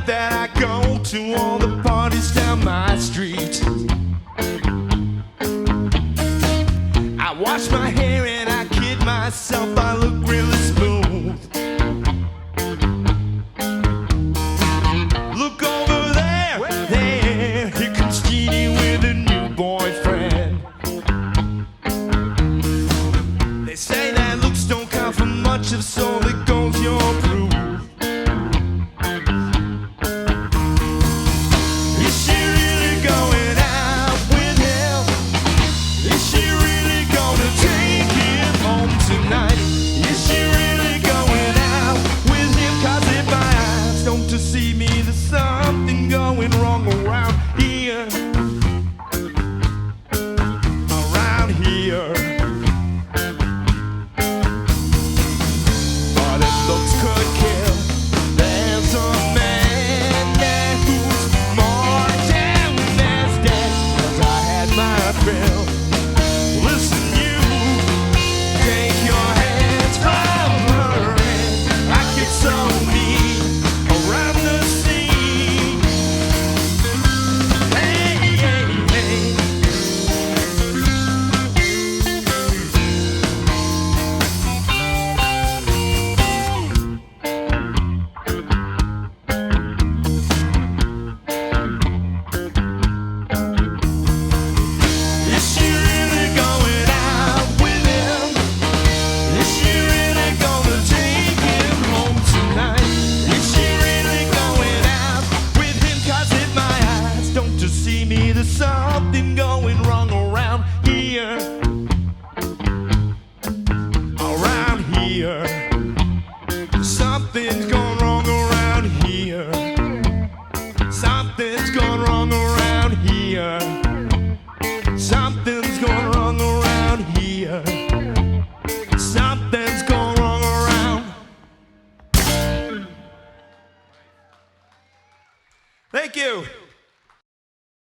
night that I go to all the parties down my street. I wash my hair and I kid myself, I look really smooth. Look over there, there, here comes Jeannie with a new boyfriend. They say that looks don't count for much, if so it goes your proof. Is she really going out with him? Is she really gonna take him home tonight? Is she really going out with him? 'Cause if my eyes don't deceive me, there's something going wrong around here. Around here. But it looks could kill. There's a man there who's more damn as dead. 'Cause I had my fill. Listen, you take your hands from her hand. I get so mean around the scene. Hey, hey, hey. Is she really going out with him? Is she really gonna take him home tonight? Is she really going out with him? 'Cause if my eyes don't deceive me, there's something going wrong around here. Around here. Something's gone wrong around here. Something's gone wrong around here. Something's gone wrong around here. Something's gone wrong around. Thank you.